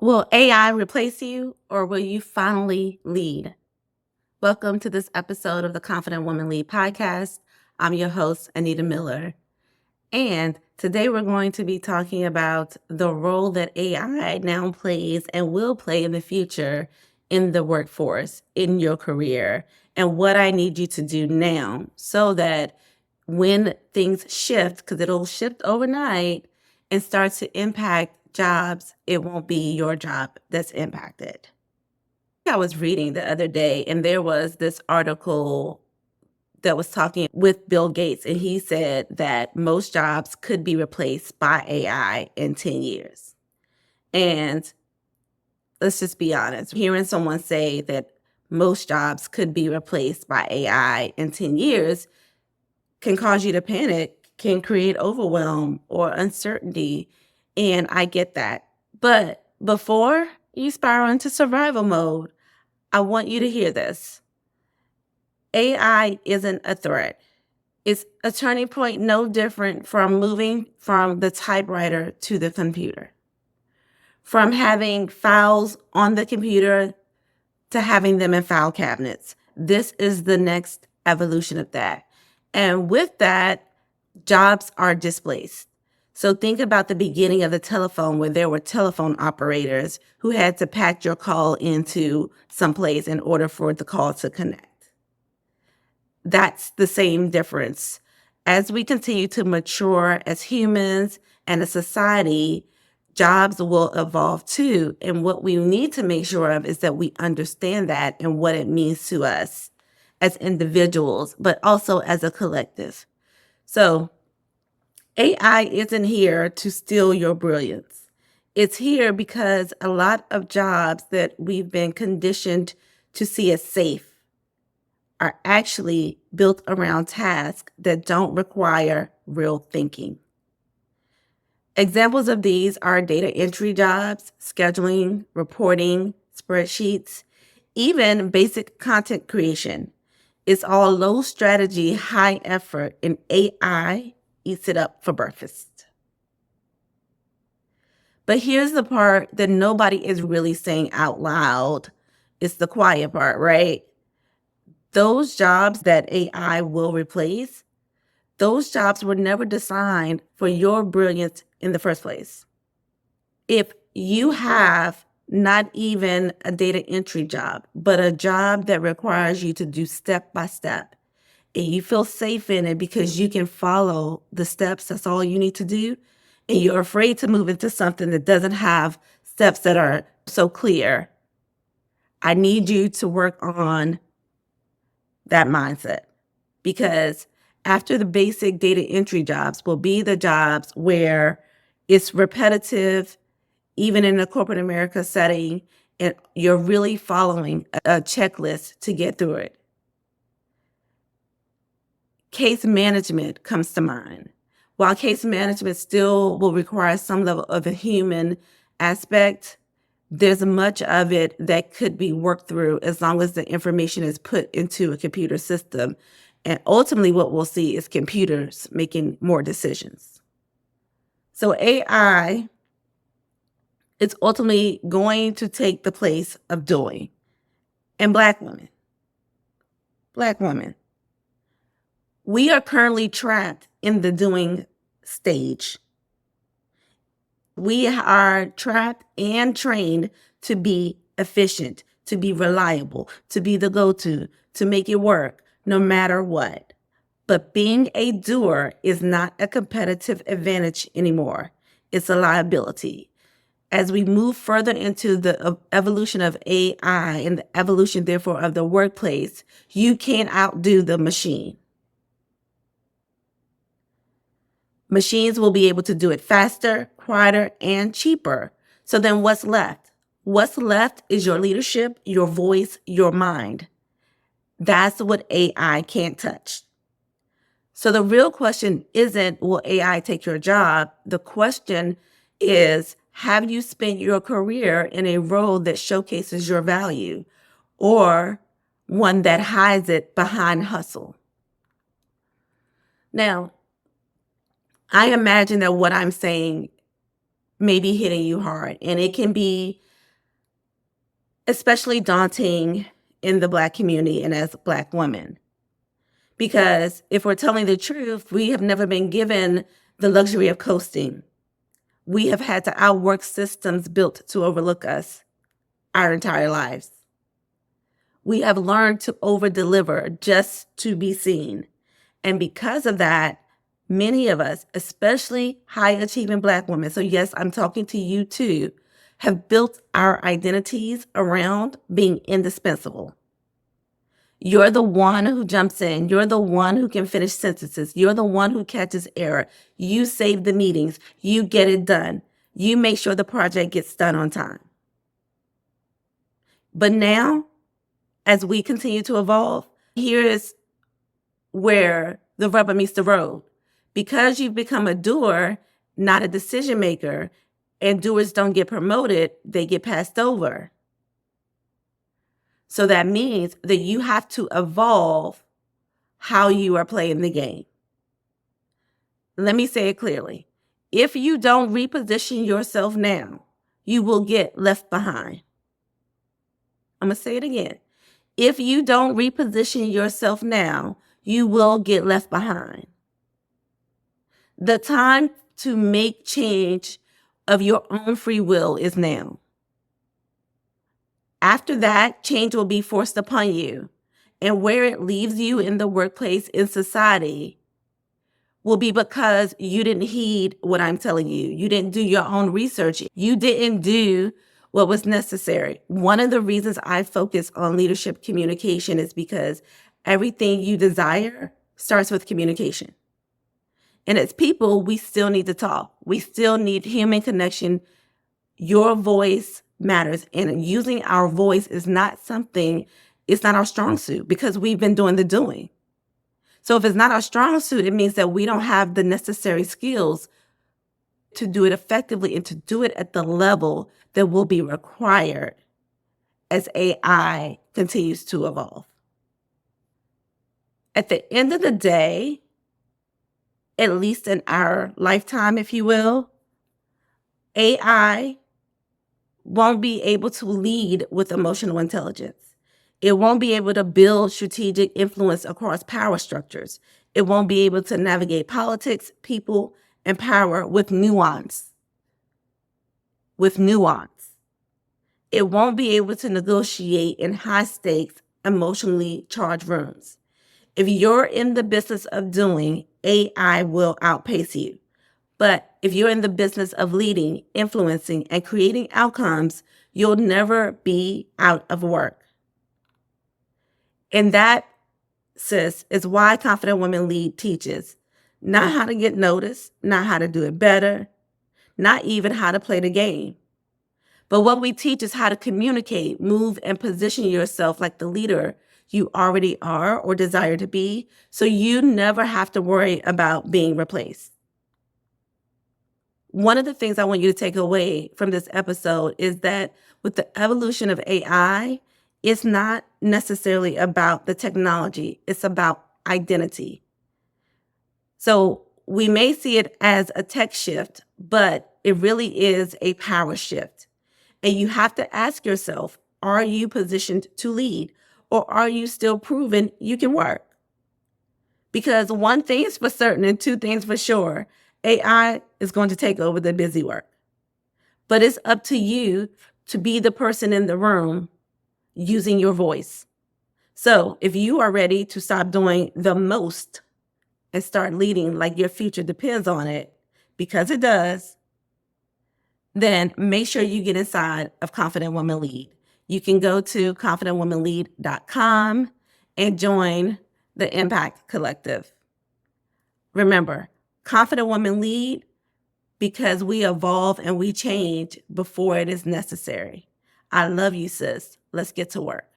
Will AI replace you or will you finally lead? Welcome to this episode of the Confident Woman Lead podcast. I'm your host, Anita Miller. And today we're going to be talking about the role that AI now plays and will play in the future in the workforce, in your career, and what I need you to do now so that when things shift, because it'll shift overnight and start to impact jobs, it won't be your job that's impacted. I was reading the other day, and there was this article that was talking with Bill Gates, and he said that most jobs could be replaced by AI in 10 years. And let's just be honest, hearing someone say that most jobs could be replaced by AI in 10 years can cause you to panic, can create overwhelm or uncertainty. And I get that. But before you spiral into survival mode, I want you to hear this. AI isn't a threat. It's a turning point no different from moving from the typewriter to the computer, from having files on the computer to having them in file cabinets. This is the next evolution of that. And with that, jobs are displaced. So think about the beginning of the telephone where there were telephone operators who had to pack your call into someplace in order for the call to connect. That's the same difference. As we continue to mature as humans and a society, jobs will evolve too. And what we need to make sure of is that we understand that and what it means to us as individuals, but also as a collective. So AI isn't here to steal your brilliance. It's here because a lot of jobs that we've been conditioned to see as safe are actually built around tasks that don't require real thinking. Examples of these are data entry jobs, scheduling, reporting, spreadsheets, even basic content creation. It's all low strategy, high effort, and AI eats it up for breakfast. But here's the part that nobody is really saying out loud. It's the quiet part, right? Those jobs that AI will replace, those jobs were never designed for your brilliance in the first place. If you have not even a data entry job, but a job that requires you to do step by step, and you feel safe in it because you can follow the steps, that's all you need to do, and you're afraid to move into something that doesn't have steps that are so clear, I need you to work on that mindset. Because after the basic data entry jobs will be the jobs where it's repetitive, even in a corporate America setting, and you're really following a checklist to get through it. Case management comes to mind. While case management still will require some level of a human aspect, there's much of it that could be worked through as long as the information is put into a computer system. And ultimately, what we'll see is computers making more decisions. So AI is ultimately going to take the place of doing. And Black women, we are currently trapped in the doing stage. We are trapped and trained to be efficient, to be reliable, to be the go-to, to make it work no matter what. But being a doer is not a competitive advantage anymore. It's a liability. As we move further into the evolution of AI and the evolution, therefore, of the workplace, you can't outdo the machine. Machines will be able to do it faster, quieter, and cheaper. So then what's left? What's left is your leadership, your voice, your mind. That's what AI can't touch. So the real question isn't, will AI take your job? The question is, have you spent your career in a role that showcases your value or one that hides it behind hustle? Now, I imagine that what I'm saying may be hitting you hard, and it can be especially daunting in the Black community and as Black women. Because if we're telling the truth, we have never been given the luxury of coasting. We have had to outwork systems built to overlook us our entire lives. We have learned to over-deliver just to be seen. And because of that, many of us, especially high-achieving Black women, so yes, I'm talking to you too, have built our identities around being indispensable. You're the one who jumps in. You're the one who can finish sentences. You're the one who catches error. You save the meetings. You get it done. You make sure the project gets done on time. But now, as we continue to evolve, here is where the rubber meets the road. Because you've become a doer, not a decision maker, and doers don't get promoted, they get passed over. So that means that you have to evolve how you are playing the game. Let me say it clearly. If you don't reposition yourself now, you will get left behind. I'm going to say it again. If you don't reposition yourself now, you will get left behind. The time to make change of your own free will is now. After that, change will be forced upon you. And where it leaves you in the workplace, in society, will be because you didn't heed what I'm telling you. You didn't do your own research. You didn't do what was necessary. One of the reasons I focus on leadership communication is because everything you desire starts with communication. And as people, we still need to talk. We still need human connection. Your voice matters. And using our voice is not something, it's not our strong suit because we've been doing the doing. So if it's not our strong suit, it means that we don't have the necessary skills to do it effectively and to do it at the level that will be required as AI continues to evolve. At the end of the day, at least in our lifetime, if you will, AI won't be able to lead with emotional intelligence. It won't be able to build strategic influence across power structures. It won't be able to navigate politics, people, and power with nuance. It won't be able to negotiate in high-stakes, emotionally charged rooms. If you're in the business of doing, AI will outpace you. But if you're in the business of leading, influencing, and creating outcomes, you'll never be out of work. And that, sis, is why Confident Women Lead teaches not how to get noticed, not how to do it better, not even how to play the game. But what we teach is how to communicate, move, and position yourself like the leader you already are or desire to be, so you never have to worry about being replaced. One of the things I want you to take away from this episode is that with the evolution of AI, it's not necessarily about the technology. It's about identity. So we may see it as a tech shift, but it really is a power shift. And you have to ask yourself, are you positioned to lead? Or are you still proving you can work? Because one thing is for certain and two things for sure, AI is going to take over the busy work. But it's up to you to be the person in the room using your voice. So if you are ready to stop doing the most and start leading like your future depends on it, because it does, then make sure you get inside of Confident Woman Lead. You can go to confidentwomanlead.com and join the Impact Collective. Remember, Confident Women Lead because we evolve and we change before it is necessary. I love you, sis. Let's get to work.